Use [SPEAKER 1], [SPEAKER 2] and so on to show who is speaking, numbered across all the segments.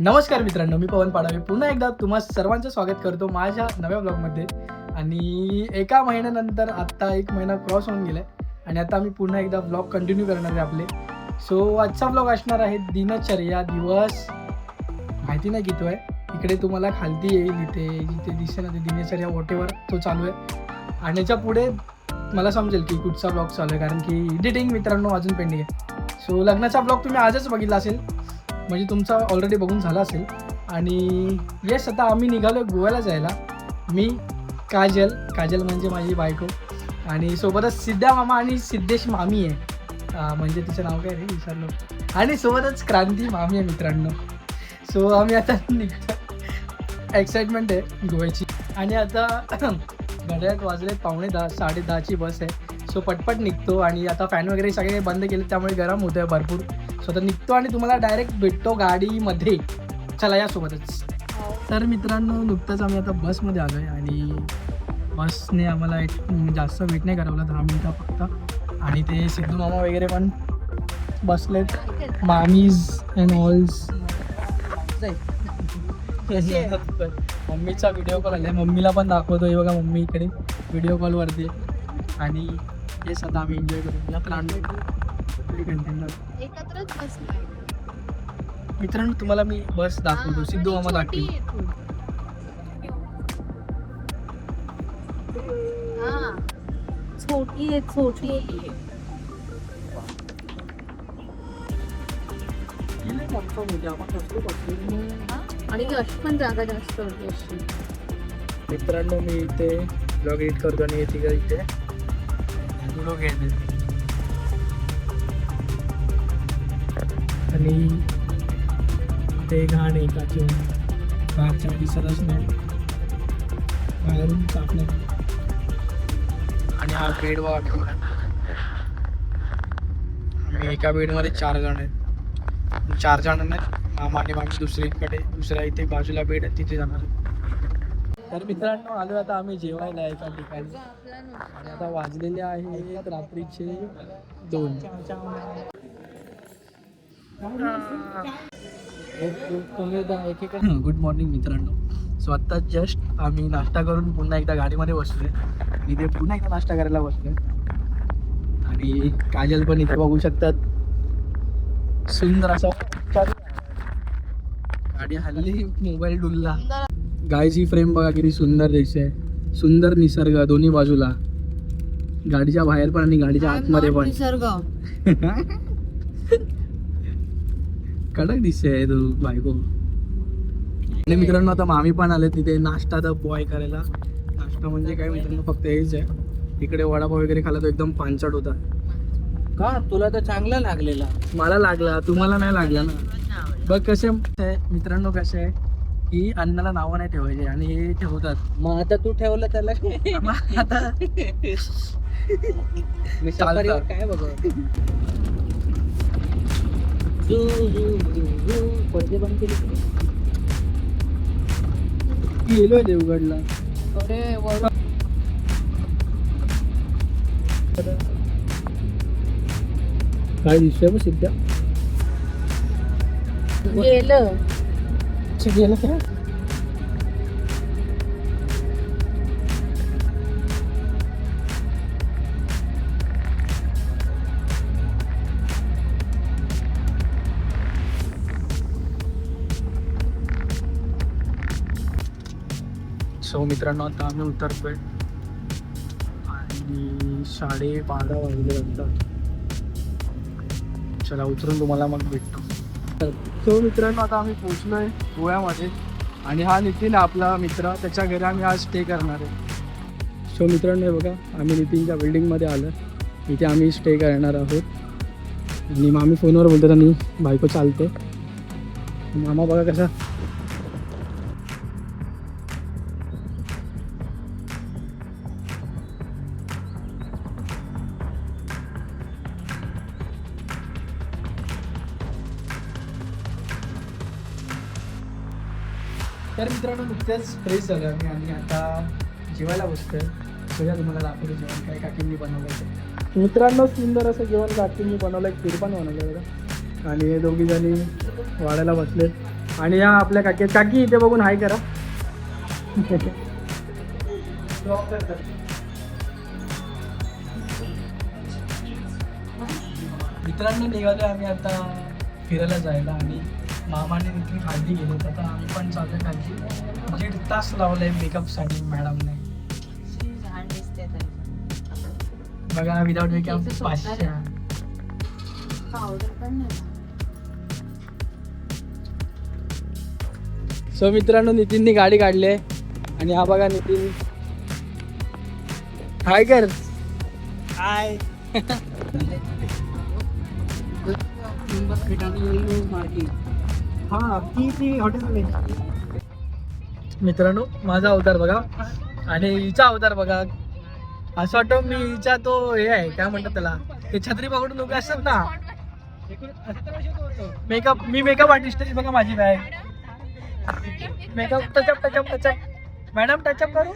[SPEAKER 1] नमस्कार मित्रांनो, मी पवन पाडावे पुन्हा एकदा तुम्हा सर्वांचं स्वागत करतो माझ्या नव्या ब्लॉगमध्ये. आणि एका महिन्यानंतर आत्ता 1 महिना क्रॉस होऊन गेला आहे आणि आता आम्ही पुन्हा एकदा ब्लॉग कंटिन्यू करणार आहे आपले. सो आजचा ब्लॉग असणार आहे दिनचर्या दिवस माहिती नाही किती आहे. इकडे तुम्हाला खालती येईल, इथे जिथे दिसेल ना ते दिनचर्या वॉटेवर तो चालू आहे. आणि याच्या पुढे मला समजेल की कुठचा ब्लॉग चालू आहे, कारण की एडिटिंग मित्रांनो अजून पेंडिंग आहे. सो लग्नाचा ब्लॉग तुम्ही आजच बघितला असेल, म्हणजे तुमचा ऑलरेडी बघून झाला असेल. आणि येस, आता आम्ही निघालो गोव्याला जायला. मी काजल म्हणजे माझी बायको, आणि सोबतच सिद्धा मामा आणि सिद्धेश मामी आहे, म्हणजे तिचं नाव काय रे विसरलो. आणि सोबतच क्रांती मामी आहे मित्रांनो. सो आम्ही आता निघतो, एक्साइटमेंट आहे गोव्याची. आणि आता घड्याळात वाजले 9:45, 10:30ची बस आहे. सो पटपट निघतो. आणि आता फॅन वगैरे सगळे बंद केले त्यामुळे गरम होतं आहे भरपूर. सो आता निघतो आणि तुम्हाला डायरेक्ट भेटतो गाडीमध्ये. चला या सोबतच. तर मित्रांनो, नुकतंच आम्ही आता बसमध्ये आलो आहे आणि बसने आम्हाला जास्त वेट नाही करावला, 10 मिनटं फक्त. आणि ते सिद्धू मामा वगैरे पण बसलेत, मामीज अँड ऑल्स. मम्मीचा व्हिडिओ कॉल आला, मम्मीला पण दाखवतो. हे बघा मम्मी इकडे व्हिडिओ कॉलवरती. आणि हे सध्या आम्ही एन्जॉय करू
[SPEAKER 2] एकत्रच बसलो.
[SPEAKER 1] मित्रांनो. तुम्हाला मी बस दाखवतो, सिद्धू मामा दाखवेल.
[SPEAKER 2] छोटी आहे, छोटी. आणि अशी पण जागा जास्त होती अशी.
[SPEAKER 1] मित्रांनो, मी इथे ब्लॉग एडिट करतो आणि येते का इथे व्हिडिओ घ्यायचे. आणि ते घाण आहे काची बाहेरच्या दिसतच नाही, बाहेरून साफ नाही. आणि हा बेड बघा, आम्ही एका बेडमध्ये 4 जण आहेत. 4 जण नाही, मामा आणि मामी दुसऱ्या इथे बाजूला बेड आहे, तिथे जाणार. तर मित्रांनो, आलो आता आम्ही जेवायला एका ठिकाणी. आणि आता वाजलेले आहेत रात्रीचे 2. गुड मॉर्निंग मित्रांनो. सो आत्ता जस्ट आम्ही नाश्ता करून पुन्हा एकदा गाडीमध्ये बसलोय. इथे पुन्हा एकदा नाश्ता करायला बसलोय. आणि काजल पण इथे बघू शकतात, सुंदर असा गाडी हल्ली, मोबाईल डुलला. गायची फ्रेम बघा किती सुंदर दिसते, सुंदर निसर्ग दोन्ही बाजूला, गाडीच्या बाहेर पण आणि गाडीच्या आतमध्ये पण
[SPEAKER 2] निसर्ग.
[SPEAKER 1] कडक दिसते तू बायको. आणि मित्रांनो, आता मामी पण आले तिथे नाश्ता तर बॉय करायला. नाश्ता म्हणजे काय मित्रांनो, फक्त हेच आहे. इकडे वडापाव वगैरे खाला तो एकदम पांचट होता.
[SPEAKER 3] का तुला तर चांगला लागलेला?
[SPEAKER 1] मला लागला, तुम्हाला नाही लागला ना. बघ कसे मित्रांनो, कसे आहे की अन्नाला नावं नाही ठेवायचे आणि हे ठेवतात.
[SPEAKER 3] मग आता तू ठेवलं त्याला
[SPEAKER 1] आता
[SPEAKER 3] मी सफारीवर काय बघ पडदे बंद केले.
[SPEAKER 1] गेलोय देवगडला.
[SPEAKER 3] अरे
[SPEAKER 1] काय दिसतंय मग सिद्ध्या?
[SPEAKER 2] गेलं.
[SPEAKER 1] गेलं काय? सो मित्रांनो, आता आम्ही उतरतोय आणि 12:30 वाजले नंतर. चला उतरून तुम्हाला मग भेटतो. सो मित्रांनो, आता आम्ही पोचलोय गोव्यामध्ये. आणि हा नितीन आपला मित्र, त्याच्या घरी आम्ही आज स्टे करणार आहे. सो मित्रांनो, हे बघा आम्ही नितीनच्या बिल्डिंगमध्ये आलो. इथे आम्ही स्टे करणार आहोत. आणि मामी फोनवर बोलतात आणि बायको चालते. मामा बघा कसा. तर मित्रांनो, नुकतेच फ्रेश झालं आम्ही आणि आता जेवायला बसतोय. सगळ्या तुम्हाला दाखवतो जेवण काय काकींनी बनवलं. मित्रांनो, सुंदर असं जेवण काकींनी बनवलं. एक खीर पण बनवलं बघा. आणि हे दोघी जणी वाढायला बसलेत. आणि या आपल्या काकी काकी इथे बघून हाय करा. मित्रांनो निघालो आम्ही आता फिरायला जायला आणि मामाने देखील खालती गेलो आता आम्ही पण चालू खालती. 1.5 तास लावलाय मेकअपसाठी मॅडमने. बघा विदाउट मेकअप 500.
[SPEAKER 2] पावडर पण नाही.
[SPEAKER 1] सो मित्रांनो नितीननी गाडी काढली आहे आणि हा बघा नितीन हाय कर.
[SPEAKER 3] हाय.
[SPEAKER 1] हा ती हॉटेल. मित्रांनो माझा अवतार बघा आणि हिचा अवतार बघा. असं वाटतं मी हिचा तो हे आहे काय म्हणतात त्याला ते छत्री पकडून उभे असतात ना. मेकअप मी मेकअप आर्टिस्ट आहे बघा. माझी bag makeup touch up touch up touch up. Madam touch-up करू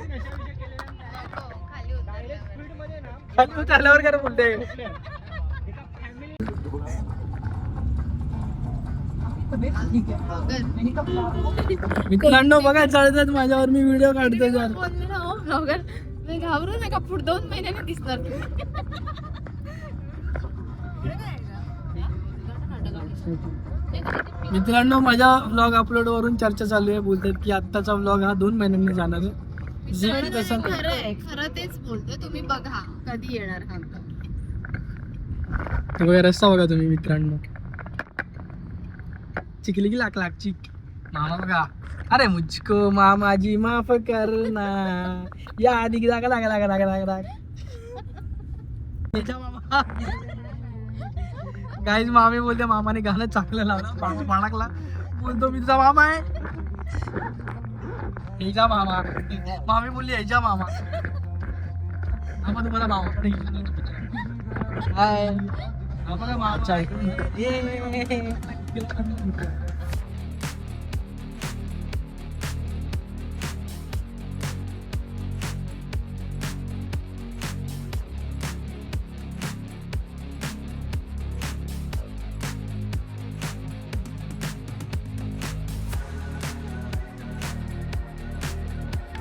[SPEAKER 1] खाली उतरल्यावर करा बोलते. मित्रांनो बघा चालतात माझ्यावर मी व्हिडिओ काढतो जर.
[SPEAKER 2] बोलले ना हो ब्लॉगर मी घाबरू नका पुढे 2 महिन्याने दिसणार
[SPEAKER 1] मित्रांनो माझ्या व्लॉग अपलोड वरून चर्चा चालू आहे. बोलतात की आत्ताचा व्लॉग हा 2 महिन्यांनी जाणार आहे. जे की तसं
[SPEAKER 2] खरं आहे खरं तेच बोलतोय. तुम्ही बघा कधी येणार हा
[SPEAKER 1] तो बघा रस्ता बघा तुम्ही मित्रांनो. चिकली की लाख लाख चिक. मामा बघा अरे मुझको मामाजी माफ करना या आधी लागा लागा लागा लागा लागा लागा. मामा गाईज मामी बोलते मामाने गाणं चांगलं लावलं पाणकला. बोलतो मी तुझा मामा आहे. हेजा मामा. मामी बोलली हेजा मामा. आम्हा तुम्हाला मामा हाय. बघा मामाच्या ऐकून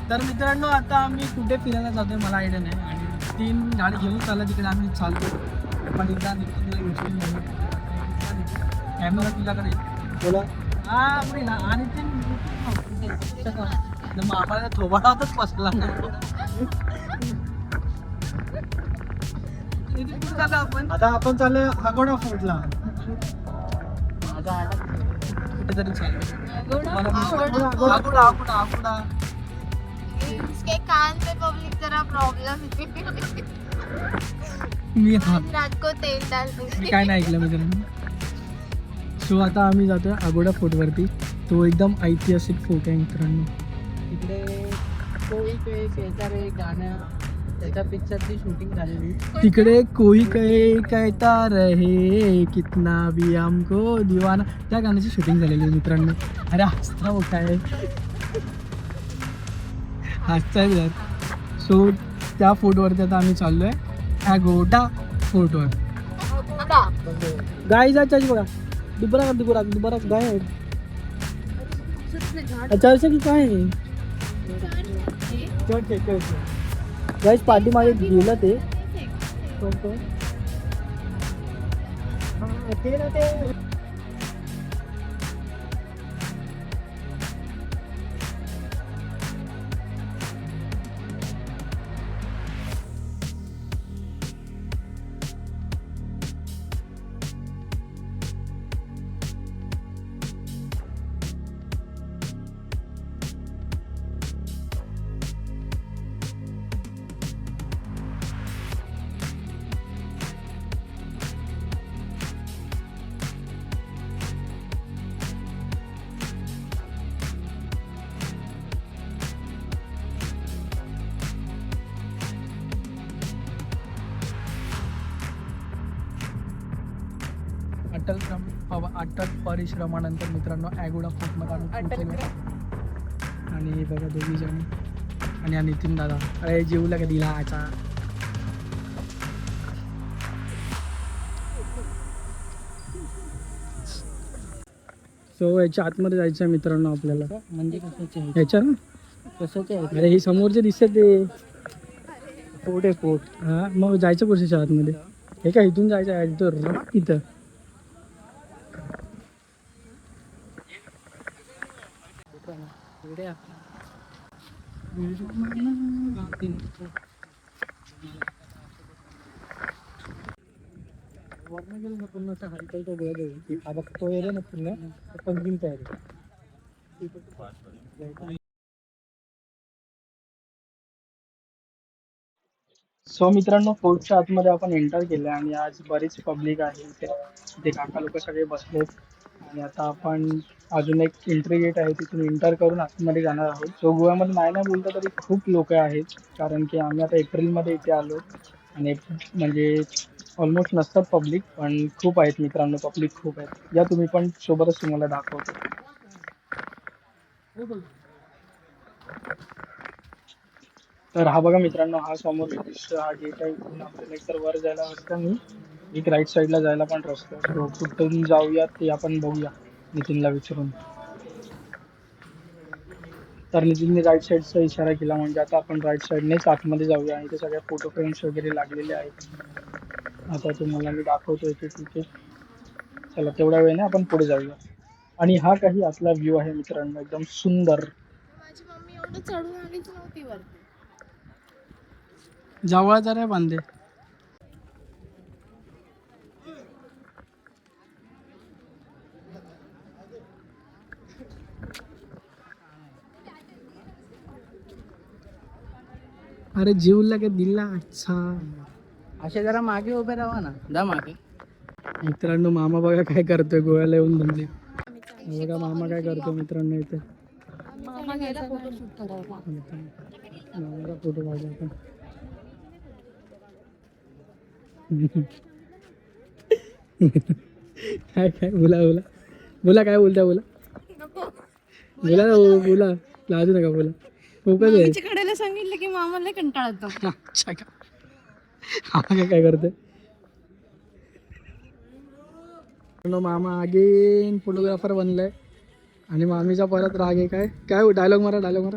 [SPEAKER 1] तर मित्रांनो आता आम्ही कुठे फिरायला जातोय मला आयडिया नाही. आणि 3 गाडी घेऊन चालला तिकडे आम्ही चालतो. पण एकदा कॅमेरा तुझ्याकडे बोला हा बोला. आणि ते मामाला थोबाडातच बसला. आपण आता आपण चालू अगोडा फोर्टला. कुठेतरी चालू अगोडा.
[SPEAKER 2] इसके कान पे पब्लिक जरा प्रॉब्लम
[SPEAKER 1] मी
[SPEAKER 2] रात को तेल डाल
[SPEAKER 1] मी काय नाही ऐकलं मित्रांनो. सो आता आम्ही जातोय अगोडा फोर्टवरती. तो एकदम ऐतिहासिक फोर्ट आहे मित्रांनो.
[SPEAKER 3] तिकडे कोळी पे शेजारी गाणं त्याच्या पिक्चरची शूटिंग झालेली.
[SPEAKER 1] तिकडे कोई कहता रहे कितना भी हमको दीवाना त्या गाण्याची शूटिंग झालेली आहे मित्रांनो. अरे हसता मोठा आहे हसताय यार. सो त्या फोर्टवरती आता आम्ही चाललोय अगोडा फोर्टवर. गाय जायची बघा. दुबारा गाय आहे. अच्छा की काय आहे गाईज पाठीमागे गेलं ते अटल परिश्रमानंतर मित्रांनो ॲगोडा फोर्टमध्ये आम्ही पोहोचलो. आणि बघा 2 जण आणि हा नितीन दादा. अरे जेवला का दिला आचा. सो याच्या आतमध्ये जायचं आहे मित्रांनो आपल्याला.
[SPEAKER 3] म्हणजे कशाचे आहे?
[SPEAKER 1] ह्याच्या ना
[SPEAKER 3] कशाचे आहे?
[SPEAKER 1] अरे हे समोरचे दिसते ते
[SPEAKER 3] पोट आहे पोट.
[SPEAKER 1] हा मग जायचं पुढच्या आतमध्ये. हे काय इथून जायचं आहे इथं इथं.
[SPEAKER 3] इकडे
[SPEAKER 1] वरनं गेलं ना पूर्ण असं हलकायचं गोळा देऊ. हा बघ तो एरिया ना पूर्ण पंचीम तयारी. सो मित्रांनो फोर्टच्या आतमध्ये आपण एंटर केलं आणि आज बरीच पब्लिक आहे इथे. इथे काका लोक सगळे बसलेत आणि आता आपण अजून एक एंट्री गेट आहे तिथून एंटर करून आतमध्ये जाणार आहोत. सो गोव्यामध्ये नाही बोलता तरी खूप लोक आहेत कारण की आम्ही आता एप्रिलमध्ये इथे आलो आणि म्हणजे ऑलमोस्ट नसतात पब्लिक पण खूप आहेत मित्रांनो, पब्लिक खूप आहेत. या तुम्ही पण सोबतच तुम्हाला दाखवतो. तर हा बघा मित्रांनो हा समोर दृश्य हा गेट आहे. इथून आपल्याला एकतर वर जायला रस्ता नाही, एक राईट साईडला जायला पण रस्ता. सो कुठून जाऊयात ते आपण बघूया नितीनला विचारून. तर नितीनने राईट साईडचा इशारा केला म्हणजे आता आपण राईट साईडनेच आतमध्ये जाऊया. आणि इथे सगळ्या फोटो फ्रेम्स वगैरे लागलेले आहेत. आता तुम्हाला मी दाखवतो इथे तिथे. चला तेवढ्या वेळेने आपण पुढे जाऊया. आणि हा काही आतला व्ह्यू आहे मित्रांनो, एकदम सुंदर.
[SPEAKER 2] माझी मम्मी एवढं चढून आलीच नव्हती वरती.
[SPEAKER 1] जावळा जरा बांधे. अरे जीव लगे दिला. अच्छा
[SPEAKER 3] असे जरा मागे उभे राहा ना. जा मागे.
[SPEAKER 1] मित्रांनो मामा बघा काय करतोय गोव्याला येऊन दमले. बघा मामा काय करतोय मित्रांनो इथे.
[SPEAKER 2] मामा गेला फोटो शूट करायला.
[SPEAKER 1] मामाचा फोटो काढला आपण. काय काय बोला बोला बोला काय बोलता बोला बोला ना बोला लाजू नका बोला. फोकस आहे.
[SPEAKER 2] कडेला सांगितलं की मामाला कंटाळा येतो.
[SPEAKER 1] अच्छा का हा काय करतोय. मामा अगेन फोटोग्राफर बनलाय आणि मामीचा परत राग आहे. काय काय डायलॉग मारा डायलॉग मारा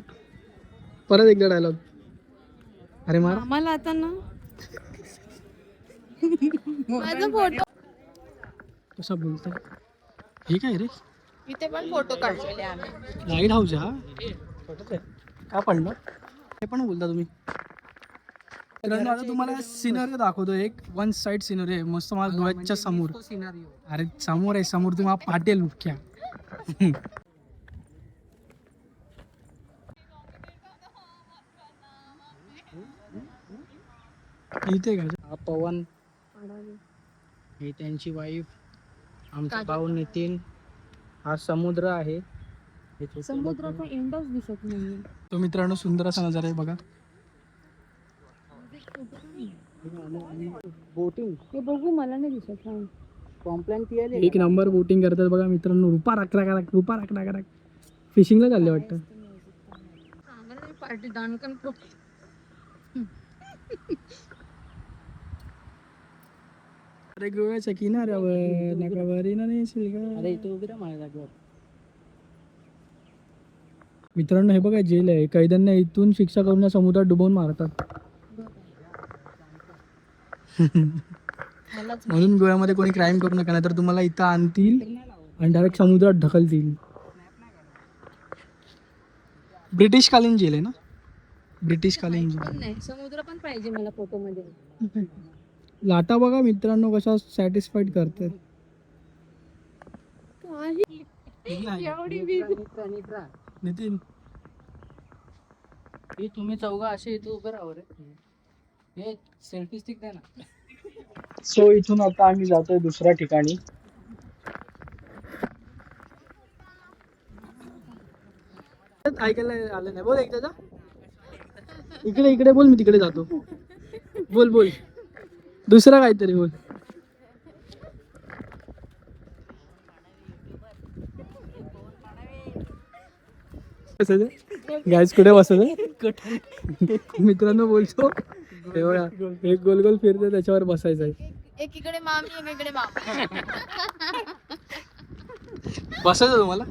[SPEAKER 1] परत एकदा डायलॉग. अरे मारा
[SPEAKER 2] मामाला आता ना माझा फोटो
[SPEAKER 1] कसा बोलतोय. हे काय रे
[SPEAKER 2] इथे पण फोटो काढलेले आम्ही.
[SPEAKER 1] लाईट हाऊस हा का पडलं हे पण बोलता तुम्ही. मित्रांनो आता तुम्हाला सिनरी दाखवतो. एक वन साइड सिनरी आहे मस्त माझ्या डोळ्याच्या समोर. अरे समोर आहे समोर तुम्हाला पाटेल मुख्या. इथे का हा पवन, हे त्यांची वाईफ, आमचा भाऊ नितीन. हा समुद्र आहे.
[SPEAKER 2] समुद्राचा एंडच दिसत नाही.
[SPEAKER 1] तो मित्रांनो सुंदर असा नजारा आहे बघा. बोटिंग
[SPEAKER 2] हे बघू मला नाही दिसत.
[SPEAKER 3] कॉम्प्लेन केले.
[SPEAKER 1] एक नंबर बोटिंग करतात बघा मित्रांनो. रुपा राख फिशिंगला चालले वाटतं.
[SPEAKER 2] पार्टी दानकन
[SPEAKER 1] अरे गोव्याच्या किनाऱ्यावर नकावारी ना नेशील का.
[SPEAKER 3] अरे इथे उभी राहा माझ्या जागेवर.
[SPEAKER 1] मित्रांनो हे बघा जेल आहे. कैद्यांना इथून शिक्षा करून समुद्रात डुबवून मारतात. म्हणून गोव्यामध्ये कोणी क्राईम करू नका नाहीतर तुम्हाला इथं आणतील आणि डायरेक्ट समुद्रात ढकलतील. ब्रिटिश कालीन जेल आहे ना. ब्रिटिश कालीन जेल.
[SPEAKER 2] पण नाही समुद्र पण पाहिजे मला फोटो मध्ये.
[SPEAKER 1] लाटा बघा मित्रांनो कशा सॅटिस्फाईड करतात. नितीन
[SPEAKER 3] हे तुम्ही चौघा असे इथे उभे राहा रे. हे सेल्फी स्टिक द्या ना.
[SPEAKER 1] सो इथून आता आम्ही जातोय दुसऱ्या ठिकाणी. ऐकायला आलं नाही. बोल एकदा इकडे इकडे बोल. मी तिकडे जातो. बोल बोल दुसरा काहीतरी बोल. गॅस कुठे बसायचं मित्रांनो बोलतो. एवढा एक गोल गोल फिरते त्याच्यावर बसायचं आहे.
[SPEAKER 2] एकीकडे मामी एकीकडे मामा.
[SPEAKER 1] बसायचं तुम्हाला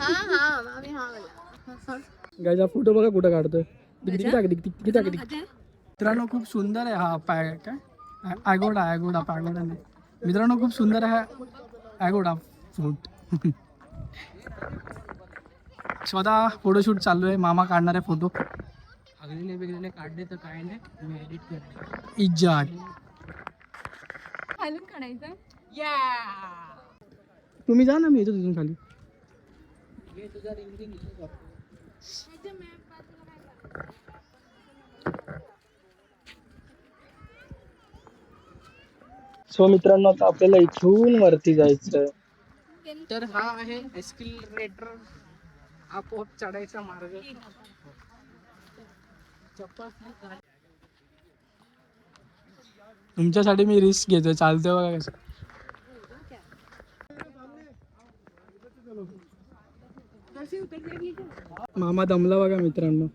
[SPEAKER 2] आम्ही हा वाला.
[SPEAKER 1] गायचा फोटो बघा कुठं काढतोय किती
[SPEAKER 2] गजा?
[SPEAKER 1] टाक
[SPEAKER 2] गजा?
[SPEAKER 1] मित्रांनो खूप सुंदर आहे हा काय ॲगोडा पॅगोडा नाही मित्रांनो खूप सुंदर आहे ॲगोडा फूट स्वतः फोटोशूट चालू आहे मामा काढणार आहे फोटो
[SPEAKER 3] अगलेले बिगलेले काढले तर काय नाही मी एडिट करते.
[SPEAKER 1] इज्जाट
[SPEAKER 2] खालून काढायचं.
[SPEAKER 1] तुम्ही जा ना मी येतो तिथून खाली
[SPEAKER 3] हे तुझा रिंग
[SPEAKER 1] सो मित्रांनो आता आपल्याला इथून वरती जायचं
[SPEAKER 3] तर हा आहे एस्किलेटर आपोआप चढायचा मार्ग. चप्पल नाही घाल.
[SPEAKER 1] तुमच्यासाठी मी रिस्क घेतोय चालतंय बघा कसं मामा दमला बघा मित्रांनो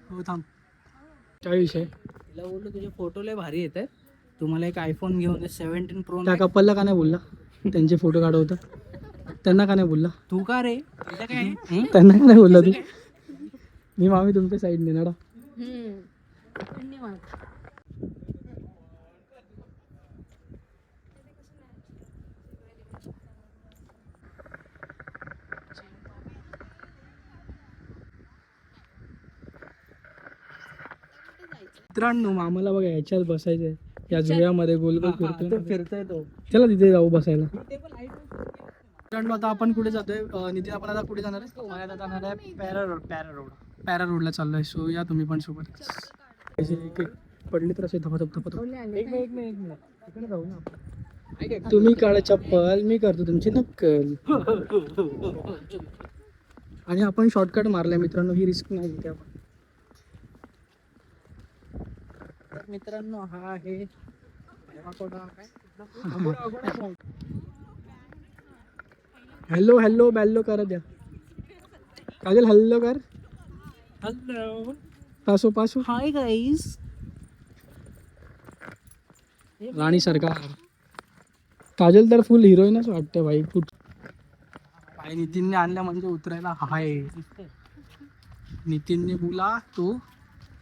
[SPEAKER 1] हो थांब काय विषय
[SPEAKER 3] तिला बोललो तुझे फोटो लय भारी येत आहेत तुम्हाला एक आयफोन घेऊन दे 17 प्रो.
[SPEAKER 1] त्या कपलला का नाही बोलला त्यांचे फोटो काढवता त्यांना का नाही बोलला
[SPEAKER 3] तू का रे तिला काय
[SPEAKER 1] त्यांना का नाही बोलला तू मी मामी तुमच्या साईडने नाडा
[SPEAKER 2] धन्यवाद.
[SPEAKER 1] मित्रांनो मामाला बघा याच्यात बसायचंय या झुळ्यामध्ये गोल गोल फिरतोय
[SPEAKER 3] फिरतोय तो.
[SPEAKER 1] चला तिथे जाऊ बसायला मित्रांनो आता आपण कुठे जातोय नितीन आपण आता कुठे जाणार आहे आता जाणार आहे पॅरा रोडला चाललोय सो या तुम्ही पण सोबत असे एक एक पडले तर असे धपधप
[SPEAKER 3] एक मिनिट इकडे जाऊ ना आपण.
[SPEAKER 1] तुम्ही काढा चप्पल मी करतो तुमची नक्कल आणि आपण शॉर्टकट मारलाय मित्रांनो ही रिस्क नाही घेते आपण
[SPEAKER 3] तर मित्रांनो हा आहे
[SPEAKER 1] हॅलो बॅल्लो करा द्या काजल हॅल्लो कर
[SPEAKER 3] हॅलो
[SPEAKER 1] पासो
[SPEAKER 3] हाय गाईज.
[SPEAKER 1] राणी सरकार काजल तर फुल हिरोईनच वाटते भाई कुठ भाई नितीनने आणल्या म्हणजे उतरायला हाय नितीनने बुला तो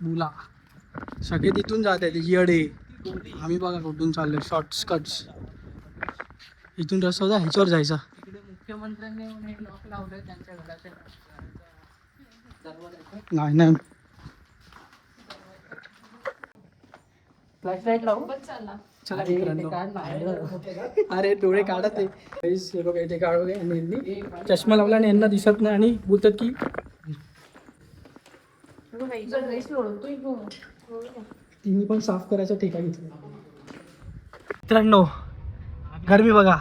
[SPEAKER 1] बुला सगळे तिथून जात आहे येडे आम्ही बघा कुठून चाललोय शॉर्टकट्स इथून रस्ता होता ह्याच्यावर जायचा
[SPEAKER 3] इकडे मुख्यमंत्र्यांनी येऊन एक लॉक लावलंय त्यांच्या घराच्या दरवाजाचं.
[SPEAKER 1] नाही
[SPEAKER 3] फ्लॅशलाईट लावू.
[SPEAKER 1] चला
[SPEAKER 3] अरे,
[SPEAKER 1] मित्रांनो.
[SPEAKER 3] ते काढ ना.
[SPEAKER 1] अरे डोळे काढत आहे Guys, हे बघा इथे काढू आणि यांनी चष्मा लावला आणि यांना दिसत नाही आणि बोलतात की तिने पण साफ करायचं ठेका घेतलं मित्रांनो गरमी बघा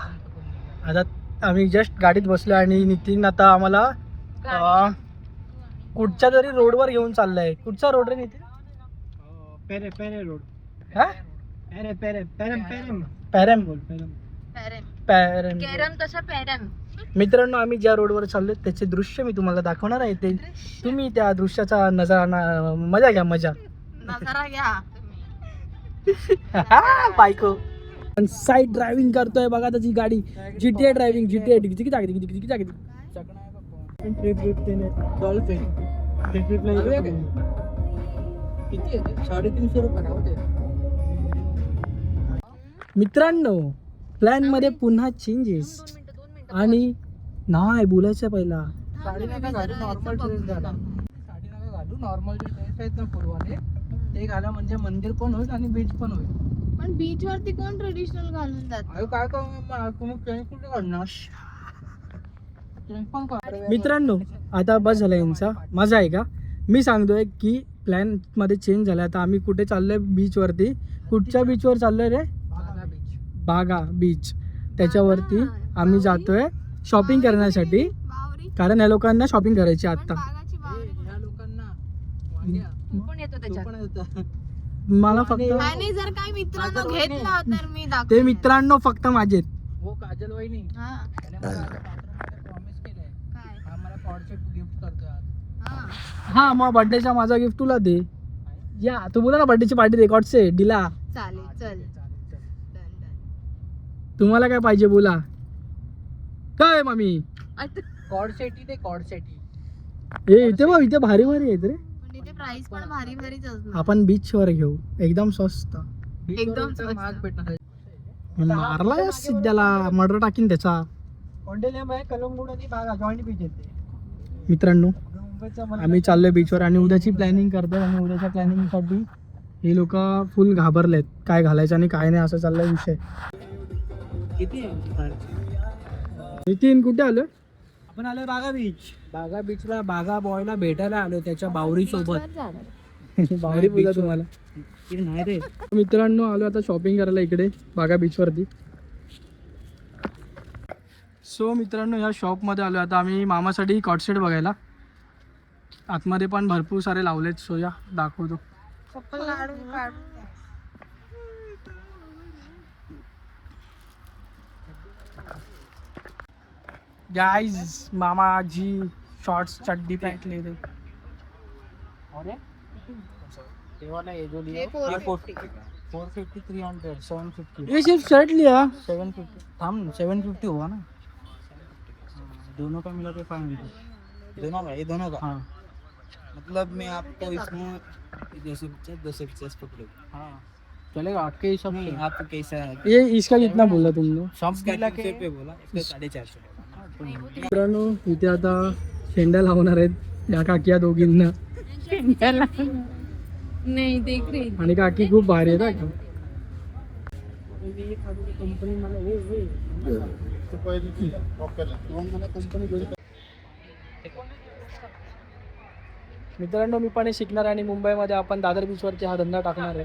[SPEAKER 1] आता आम्ही जस्ट गाडीत बसलो आणि नितीन आता आम्हाला कुठच्या तरी रोडवर घेऊन चाललाय कुठचा रोड रे नितीन पेरे रोड हा पॅरम बोल पॅरम
[SPEAKER 2] कॅरम तसा पॅरम.
[SPEAKER 1] मित्रांनो आम्ही ज्या रोडवर चाललोय त्याचे दृश्य मी तुम्हाला दाखवणार आहे ते तुम्ही त्या दृश्याचा नजारा मजा घ्या मजा
[SPEAKER 2] नजारा घ्या.
[SPEAKER 1] बायको साईड ड्रायव्हिंग करतोय बघा त्याची गाडी जीटीए ड्रायव्हिंग जीटीए किती
[SPEAKER 3] किती आहे ते? 350 रुपये राहू दे.
[SPEAKER 1] मित्रांनो प्लॅन मध्ये पुन्हा चेंजेस आणि नाही बोलायचं पहिला
[SPEAKER 3] साडी नका घालू नॉर्मल ड्रेस घाला. साडी नका घालू नॉर्मल जे ड्रेस आहेत ना फुलवाले ते घाला म्हणजे मंदिर पण होईल आणि बीच पण होईल.
[SPEAKER 2] पण बीच वरती कोण ट्रेडिशनल घालून जात.
[SPEAKER 3] अरे काय तुम्ही चेंज कुठे काढणार चेंज पण करा.
[SPEAKER 1] मित्रांनो आता बस झाला यांचा मजा आहे का मी सांगतोय की प्लॅन मध्ये चेंज झाला आता आम्ही कुठे चाललोय बीच वरती कुठच्या बीच वर चाललोय रे
[SPEAKER 3] बागा बीच.
[SPEAKER 1] बागा बीच त्याच्यावरती आम्ही जातोय शॉपिंग करण्यासाठी
[SPEAKER 2] बावरी
[SPEAKER 1] कारण या लोकांना शॉपिंग करायची आता
[SPEAKER 2] बागाची बावरी.
[SPEAKER 3] या लोकांना वांग्या.
[SPEAKER 2] तू पण येतो
[SPEAKER 3] तो
[SPEAKER 2] त्याच्यात.
[SPEAKER 3] पण येतं.
[SPEAKER 1] मला फक्त
[SPEAKER 2] आणि जर काही मित्रांनो घेतला तर मी
[SPEAKER 1] ते
[SPEAKER 2] दाखवेन.
[SPEAKER 1] मित्रांनो फक्त माझेत
[SPEAKER 3] हो काजल वहिनी
[SPEAKER 2] हा
[SPEAKER 3] त्याने मला आता बाथरूममध्ये प्रॉमिस केलंय
[SPEAKER 2] काय
[SPEAKER 3] हा मला कॉर्डसेट गिफ्ट करतोय आज.
[SPEAKER 2] हा
[SPEAKER 1] हा मग बर्थडेचा माझा गिफ्ट तुला दे या तू बोला ना बर्थडेची पार्टी रेकॉर्डचे दिला.
[SPEAKER 2] चालेल चल Done, done.
[SPEAKER 1] तुम्हाला काय पाहिजे बोला. काय मामी
[SPEAKER 3] कॉडसेटी ते कॉडसेटी.
[SPEAKER 1] ए इथे बघ इथे भारी भारी आहेत रे.
[SPEAKER 2] पण इथे प्राइस पण भारी भारीच असणार.
[SPEAKER 1] आपण बीच वर घेऊ एकदम स्वस्त.
[SPEAKER 2] एकदम स्वस्त.
[SPEAKER 3] महाग भेटणार.
[SPEAKER 1] मारला या सिद्ध्याला मर्डर टाकीन त्याचा.
[SPEAKER 3] कोंडेले बाय कलंगूट आणि बागा जॉईंट बीच येते.
[SPEAKER 1] मित्रांनो
[SPEAKER 3] मुंबईचा
[SPEAKER 1] आम्ही चाललोय बीचवर आणि उद्याची प्लॅनिंग करतोय आणि उद्याच्या प्लॅनिंगसाठी हे लोक फुल घाबरलेत काय घालायचं आणि काय नाही असं चाललाय विषय.
[SPEAKER 3] किती आहे?
[SPEAKER 1] नितीन कुठे आलोय?
[SPEAKER 3] आपण आलोय बागा बीच. बागा बीचला बागा बॉयला भेटायला आलो त्याच्या बावरी सोबत.
[SPEAKER 2] जाणार.
[SPEAKER 1] बाहेर बोला तुम्हाला.
[SPEAKER 3] नाही रे.
[SPEAKER 1] मित्रांनो आलो आता शॉपिंग करायला इकडे बागा बीच वरती. सो मित्रांनो ह्या शॉपमध्ये आलो आता आम्ही मामासाठी कॉटसेट बघायला. आतमध्ये पण भरपूर सारे लावलेत. सो या दाखवतो.
[SPEAKER 2] चप्पल काढून काढ.
[SPEAKER 1] गाइस मामा जी शॉर्ट्स चड्डी पहन ले रहे.
[SPEAKER 3] अरे ते वाला ये जो लिया
[SPEAKER 2] हे 450.
[SPEAKER 3] 450 300 750
[SPEAKER 1] ये सिर्फ शर्ट लिया.
[SPEAKER 3] 750 थाम 750 हुआ ना. दोनों का मिला के 500. दोनों का ये दोनों का. हाँ मतलब मैं आपको इसमें जैसे 10 पकड़ो. हाँ चलेगा आपके हिसाब से. आप कैसा है?
[SPEAKER 1] ये इसका कितना बोला तुमने?
[SPEAKER 3] शॉप मिला के पे बोला इसका 450.
[SPEAKER 1] मित्रांनो इथे आता शेंड्या लावणार आहेत या काकी दोघींना.
[SPEAKER 2] नाही देख रे.
[SPEAKER 1] आणि काकी खूप भारी आहेत हा.
[SPEAKER 3] कंपनी मला
[SPEAKER 1] मित्रांनो मी पण हे शिकणार आणि मुंबईमध्ये आपण दादर बीच वरती हा धंदा टाकणार आहे.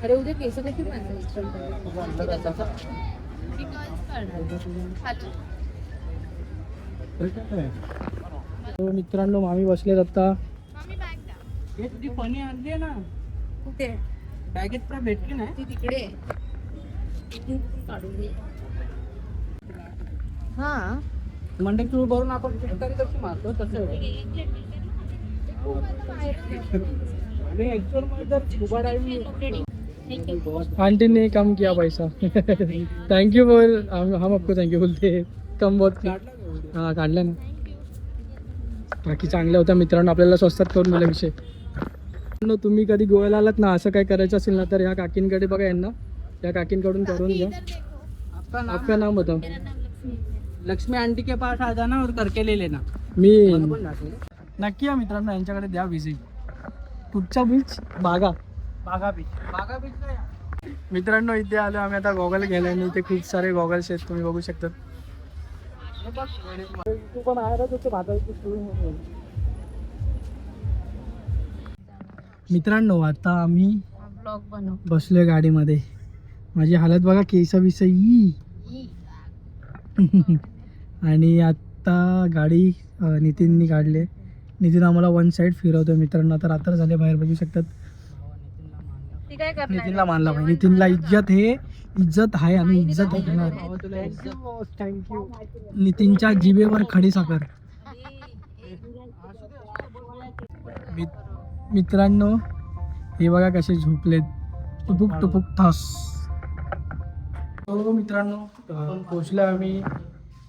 [SPEAKER 2] अरे उद्या केस कशी बांधायची?
[SPEAKER 1] तो मित्रांनो मामी बसलेत आता.
[SPEAKER 3] ये तुझी फणी आणली ना
[SPEAKER 2] कुठे
[SPEAKER 3] बॅगेत पण भेटली नाही.
[SPEAKER 2] ती तिकडे काढून घे. हा
[SPEAKER 3] मंडे टूर भरून आपण तरी कशी मारतो तसं. आणि ऍक्च्युअल मध्ये जर स्कुबा डायव्हिंग
[SPEAKER 1] आंटी ने कम किया पैसा. थैंक यू बोल. हम आपको थैंक यू बोलते. कम बहुत हां काढलं ना. बाकी चांगल्या होत्या मित्रांनो आपल्याला स्वस्तात करून दिला विषय. तुम्ही कधी गोव्याला आलात ना असं काय करायचं असेल ना तर ह्या काकींकडे बघा यांना या काकींकडून करून घ्या. आपका नाम बताओ.
[SPEAKER 3] लक्ष्मी आंटी के पास आ जाना और करके ले लेना.
[SPEAKER 1] मी नक्की या मित्रांनो यांच्याकडे द्या विजिट. कुठचा बीच? बागा.
[SPEAKER 3] बागा बीच. बागा बीच
[SPEAKER 1] मित्रांनो इथे आलो आम्ही आता गॉगल घ्यायला आणि इथे खूप सारे गॉगल्स आहेत तुम्ही बघू शकता. तू पण मित्रांनो आता आम्ही
[SPEAKER 2] ब्लॉग बनव.
[SPEAKER 1] बसलोय गाडीमध्ये. माझी हालत बघा केस बिस ई. आणि आता गाडी नितीननी काढली. नितीन आम्हाला वन साईड फिरवतोय मित्रांनो. आता रात्र झाले बाहेर बघू शकतात.
[SPEAKER 2] ती काय करणार?
[SPEAKER 1] नितीनला मानला पाहिजे. नितीनला इज्जत हे इज्जत आहे आणि इज्जत घेणार.
[SPEAKER 3] थँक्यू.
[SPEAKER 1] नितीनच्या जिभेवर खडी साखर. मित्रांनो हे बघा कसे झोपलेत. टुपुक टुपुक ठस. हो मित्रांनो पोचलो आम्ही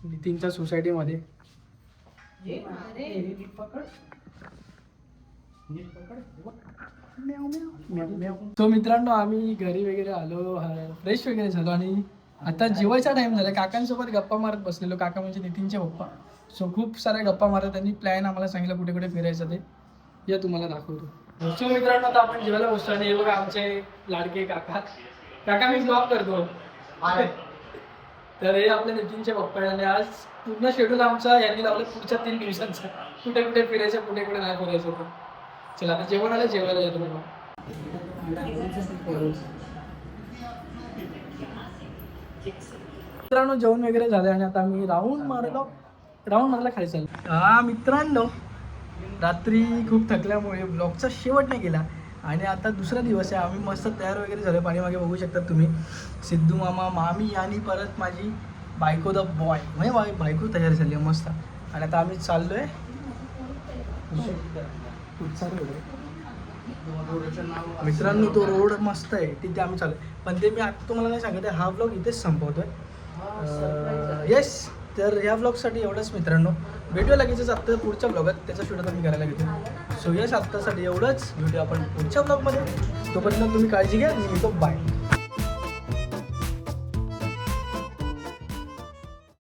[SPEAKER 1] नितीनच्या सोसायटीमध्ये. तो मित्रांनो आम्ही घरी वगैरे आलो फ्रेश वगैरे झालो आणि आता जेवायचा टाइम झाला. काकांसोबत गप्पा मारत बसलेलो. काका म्हणजे नितीनचे पप्पा. सो खूप साऱ्या गप्पा मारत त्यांनी प्लॅन आम्हाला सांगितलं कुठे कुठे फिरायचं ते या तुम्हाला दाखवतो. सो मित्रांनो आता आपण जेवायला बसतो आणि हे बघा आमचे लाडके काका. काका मी ब्लॉग करतो. तर हे आपले नितीनचे पप्पा आहे आणि आज पूर्ण शेड्यूल आमचा यांनी लावलं पुढच्या 3 दिवसांचा. कुठे कुठे फिरायचं कुठे कुठे नाही फिरायचं होतं. चला आता जेवण आलं जेवायला येतो मला. मित्रांनो जेवण वगैरे झाले आणि आता आम्ही राऊंड मारलो राऊंड मारायला खाली चाललो. हा मित्रांनो, रात्री खूप थकल्यामुळे ब्लॉगचा शेवट नाही केला आणि आता दुसरा दिवस आहे. आम्ही मस्त तयार वगैरे झालो. पाठीमागे बघू शकता तुम्ही, सिद्धू मामा, मामी आणि परत माझी बायको द बॉय, म्हणजे माझी बायको तयार झाली आहे मस्त. आणि आता आम्ही चाललो आहे मित्रांनो. तो रोड मस्त आहे, तिथे आम्ही चाललो. पण ते मी आता तुम्हाला नाही सांगत आहे, हा ब्लॉग इथेच संपवतोय. येस, तर या ब्लॉगसाठी एवढंच मित्रांनो. भेटूया लगेचच आत्ता पुढच्या ब्लॉगात, त्याचा शूट आता मी करायला घेतो. सो यस, आत्तासाठी एवढंच. भेटूया आपण पुढच्या ब्लॉगमध्ये. तोपर्यंत तुम्ही काळजी घ्या. मी येतो, बाय.